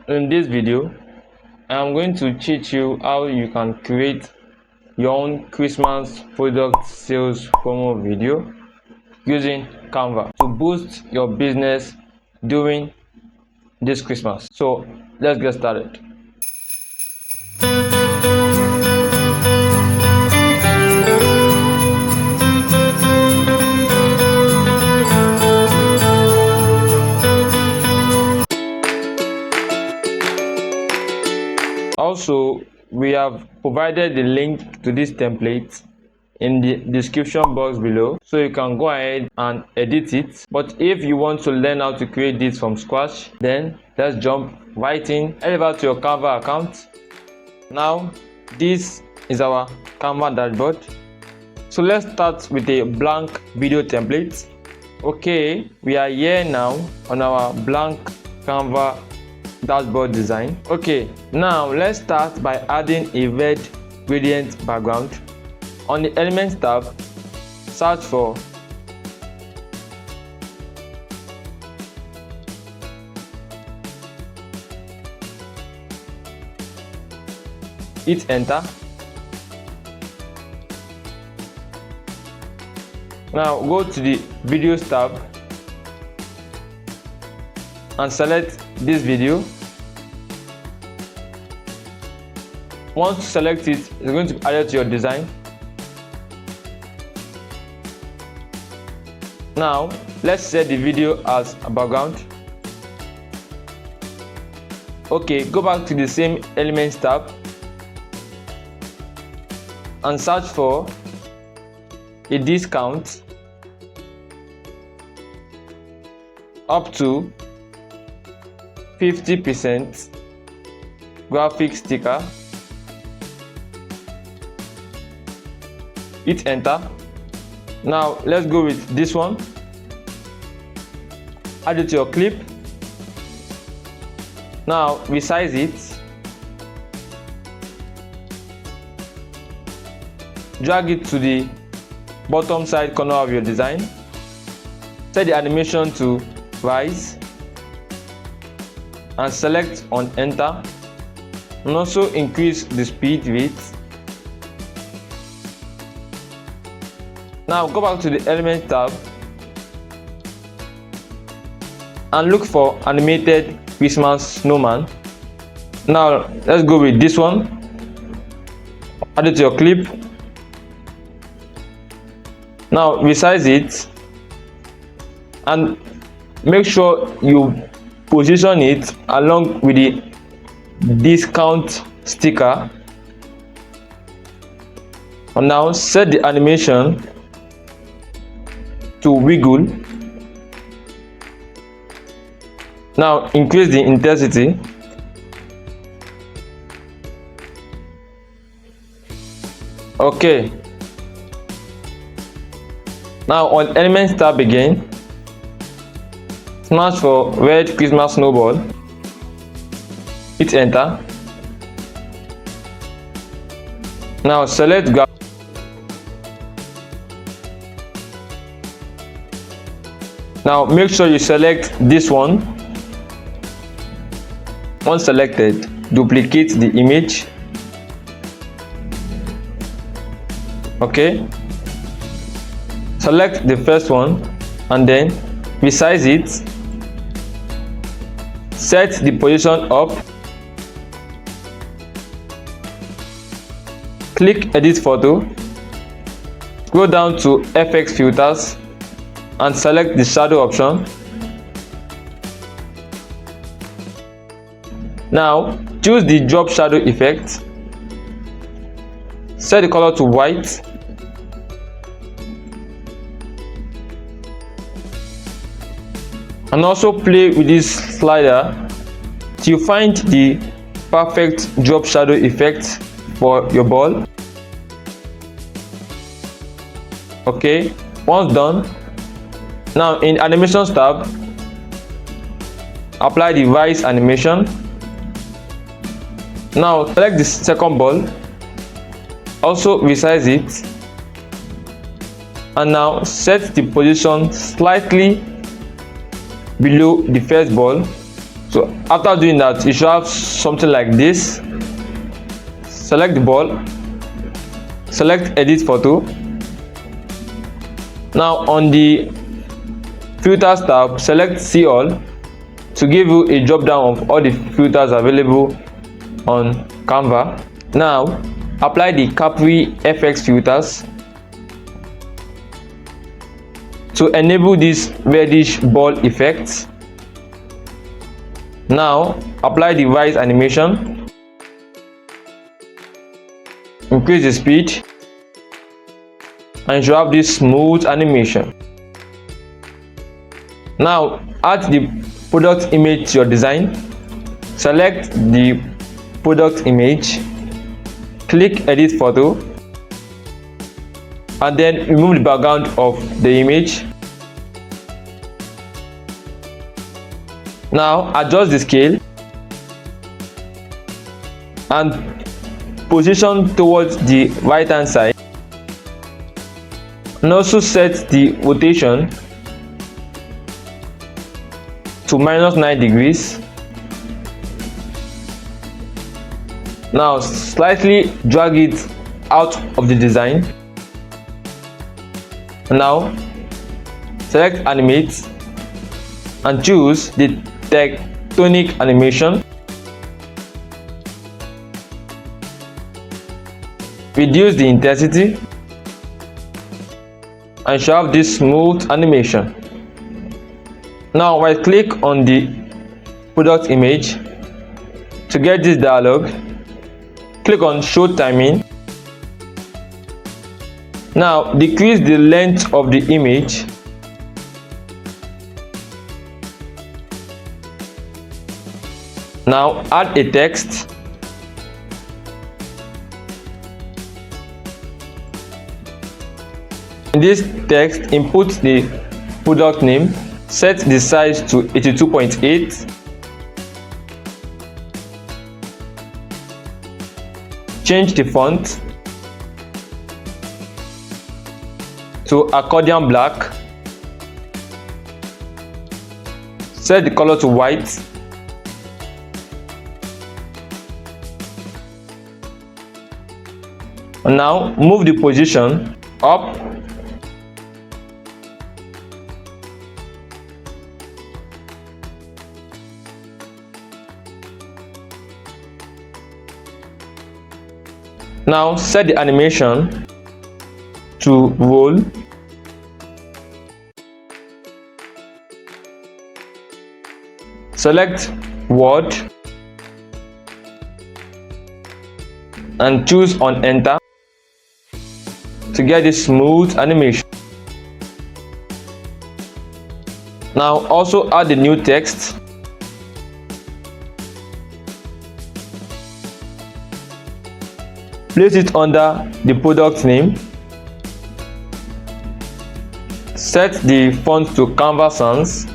In this video, I'm going to teach you how you can create your own Christmas product sales promo video using Canva to boost your business during this Christmas. So let's get started. Also, we have provided the link to this template in the description box below, so you can go ahead and edit it. But if you want to learn how to create this from scratch, then let's jump right in. Head over to your Canva account. Now this is our Canva dashboard, so let's start with a blank video template. Okay, we are here now on our blank Canva dashboard design. Okay, now let's start by adding a red gradient background. On the Elements tab, search for hit enter. Now go to the Videos tab and select this video. Once you select it, it's going to be added to your design. Now let's set the video as a background. Okay, go back to the same Elements tab and search for a discount up to 50% graphic sticker. Hit enter. Now let's go with this one. Add it to your clip. Now resize it. Drag it to the bottom side corner of your design. Set the animation to rise and select on enter, and also increase the speed rate. Now go back to the Element tab and look for Animated Christmas Snowman. Now let's go with this one. Add it to your clip. Now resize it and make sure you position it along with the discount sticker. And now set the animation to wiggle. Now increase the intensity. Okay. Now on Elements tab again, search for red Christmas Snowball. Hit enter. Now select graph. Now make sure you select this one. Once selected, duplicate the image. Okay. Select the first one and then resize it. Set the position up. Click Edit Photo. Go down to FX Filters and select the shadow option. Now choose the drop shadow effect. Set the color to white. And also play with this slider till you find the perfect drop shadow effect for your ball. Okay, once done, now in Animations tab, apply the rise animation. Now select the second ball, also resize it, and now set the position slightly below the first ball So after doing that, you should have something like this. Select the ball, select edit photo. Now on the filters tab, select see all to give you a drop down of all the filters available on Canva. Now apply the Capri FX filters to enable this reddish ball effect. Now apply the rise animation, increase the speed, and you should have this smooth animation. Now add the product image to your design. Select the product image, click edit photo, and then remove the background of the image. Now adjust the scale and position towards the right hand side, and also set the rotation to -9 degrees. Now slightly drag it out of the design. Now select animate and choose the tectonic animation. Reduce the intensity and you should have this smooth animation. Now right click on the product image to get this dialog. Click on show timing. Now decrease the length of the image. Now add a text. In this text, input the product name, set the size to 82.8, change the font to accordion black, set the color to white, and now move the position up. Now set the animation to roll. Select word and choose on enter to get this smooth animation. Now also add the new text. Place it under the product name. Set the font to Canva Sans.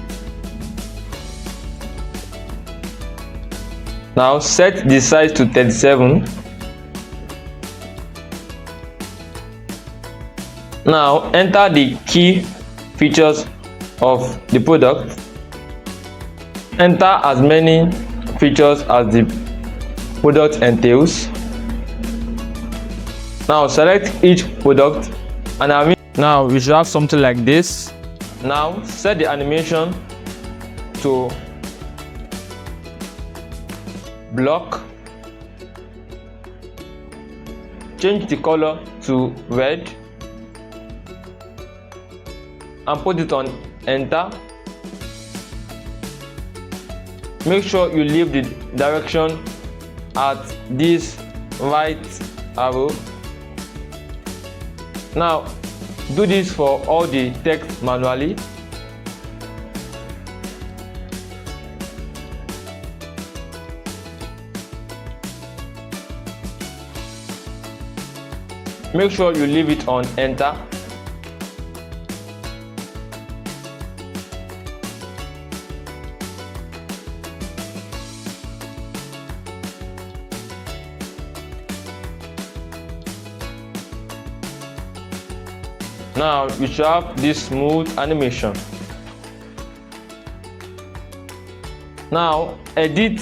Now set the size to 37. Now enter the key features of the product. Enter as many features as the product entails. Now select each product and now we should have something like this. Now set the animation to block. Change the color to red and put it on enter. Make sure you leave the direction at this right arrow. Now do this for all the text manually. Make sure you leave it on enter. Now you should have this smooth animation. Now edit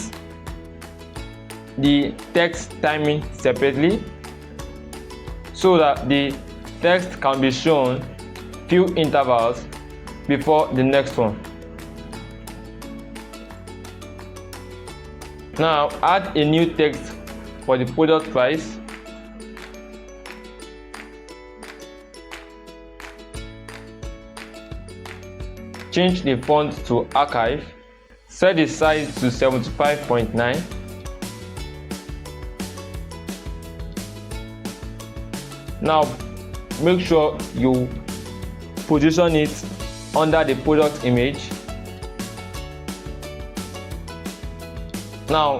the text timing separately so that the text can be shown few intervals before the next one. Now add a new text for the product price. Change the font to archive. Set the size to 75.9. Now make sure you position it under the product image. Now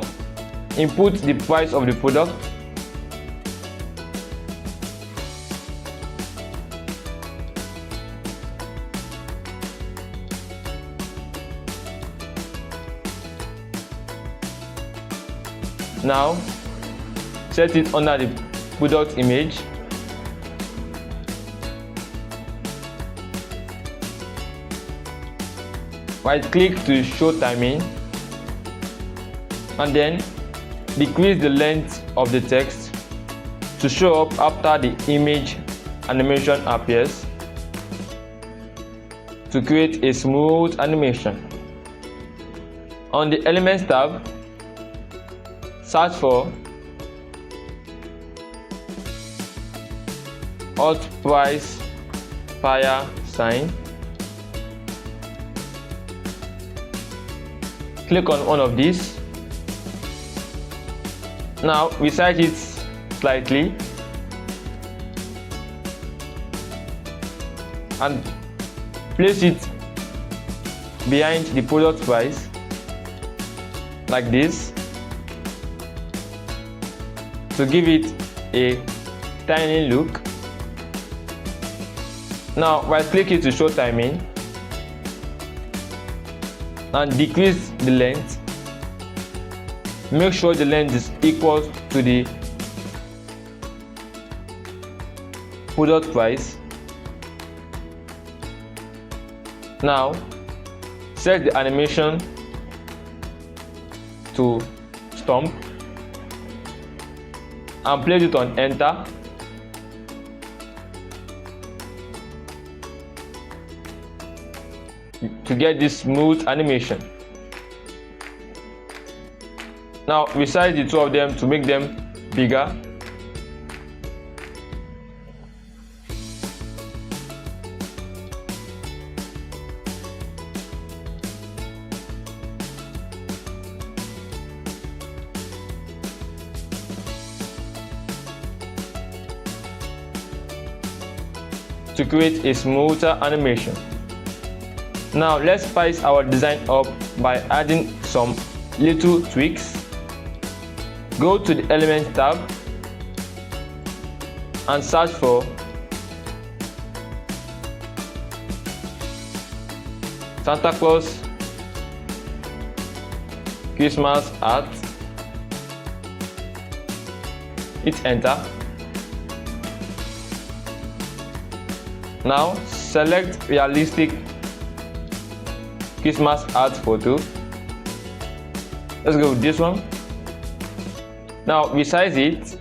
input the price of the product. Now set it under the product image. Right click to show timing and then decrease the length of the text to show up after the image animation appears to create a smooth animation. On the Elements tab, search for alt price fire sign. Click on one of these. Now resize it slightly and place it behind the product price like this to give it a tiny look. Now right click it to show timing and decrease the length. Make sure the length is equal to the product price. Now set the animation to stomp and place it on enter. To get this smooth animation. Now resize the two of them to make them bigger. To create a smoother animation. Now let's spice our design up by adding some little tweaks. Go to the Elements tab and search for Santa Claus Christmas art. Hit enter. Now select realistic Christmas art photo. Let's go with this one. Now resize it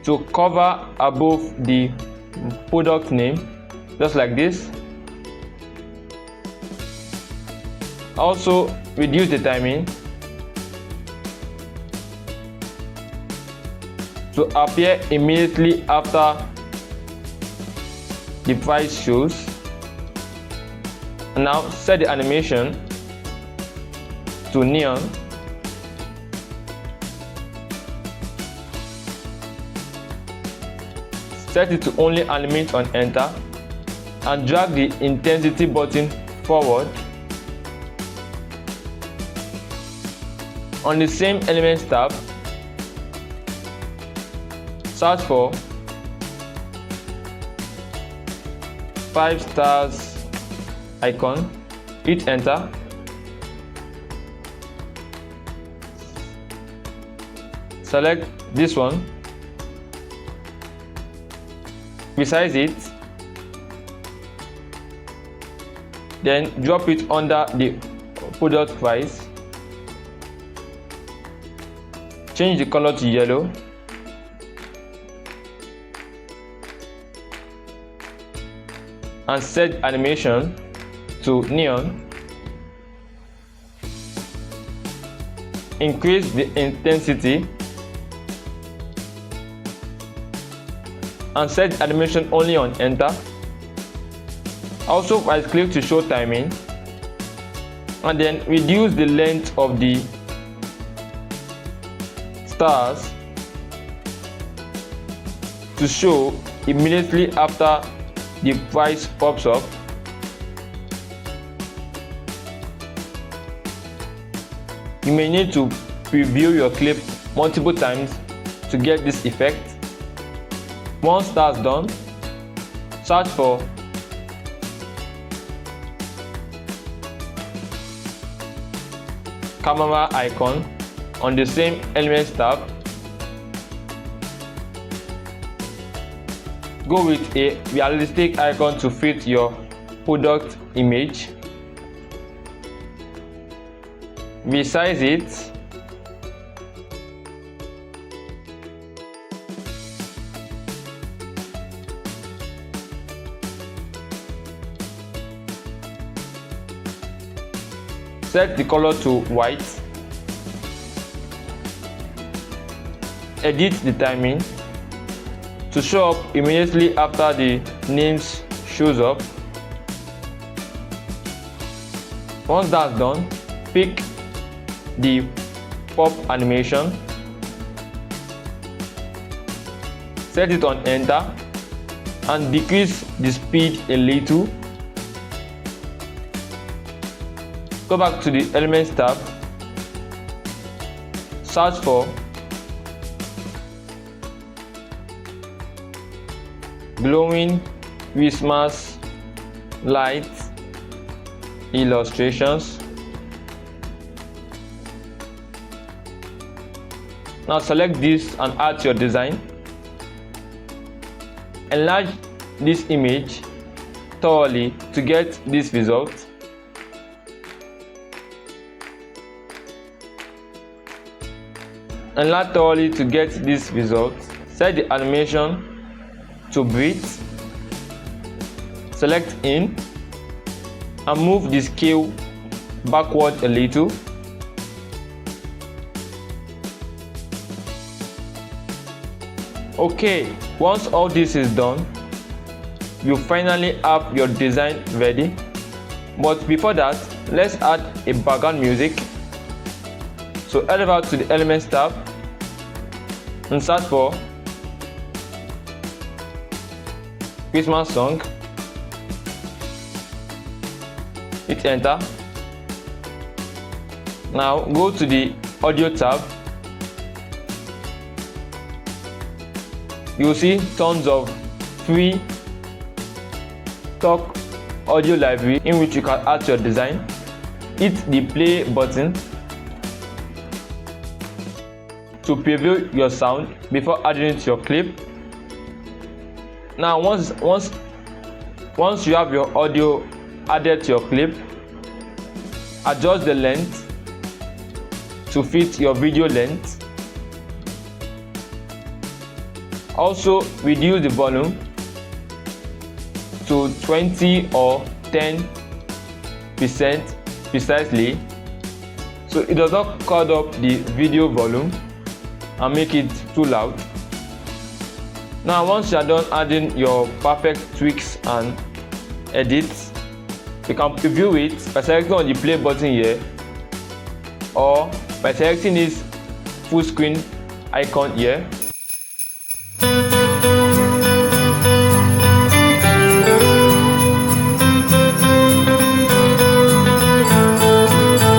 to cover above the product name, just like this. Also reduce the timing to appear immediately after the price shows. Now set the animation to neon. Set it to only animate on enter and drag the intensity button forward. On the same Elements tab, search for 5 stars icon, hit enter. Select this one, resize it, then drop it under the product price, change the color to yellow, and set animation to neon. Increase the intensity and set animation only on enter. Also right click to show timing, and then reduce the length of the stars to show immediately after the price pops up. You may need to preview your clip multiple times to get this effect. Once that's done, search for camera icon on the same Elements tab. Go with a realistic icon to fit your product image. Resize it. Set the color to white. Edit the timing to show up immediately after the names shows up. Once that's done, pick the pop animation, set it on enter, and decrease the speed a little. Go back to the Elements tab, search for glowing Christmas light illustrations. Now select this and add to your design. Enlarge this image thoroughly to get this result. Enlarge thoroughly to get this result. Set the animation to breathe. Select in and move the scale backward a little. Okay, once all this is done, you finally have your design ready. But before that, let's add a background music. So head over to the Elements tab and search for Christmas song. Hit enter. Now go to the audio tab. You'll see tons of free stock audio library in which you can add your design. Hit the play button to preview your sound before adding it to your clip. Now once you have your audio added to your clip, adjust the length to fit your video length. Also reduce the volume to 20 or 10% precisely, so it does not cut up the video volume and make it too loud. Now once you are done adding your perfect tweaks and edits, you can preview it by selecting on the play button here, or by selecting this full screen icon here.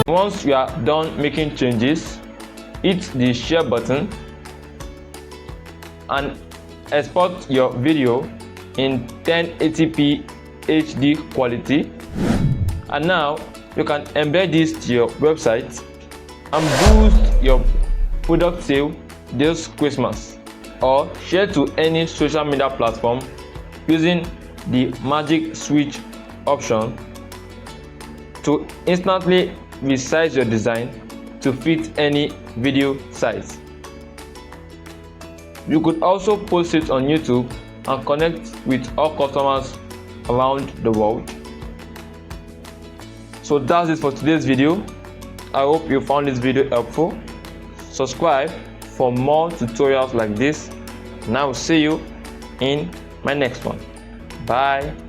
Once you are done making changes, hit the share button and export your video in 1080p HD quality. And now you can embed this to your website and boost your product sale this Christmas, or share to any social media platform using the magic switch option to instantly resize your design to fit any video size. You could also post it on YouTube and connect with all customers around the world. So that's it for today's video. I hope you found this video helpful. Subscribe for more tutorials like this, and I will see you in my next one. Bye.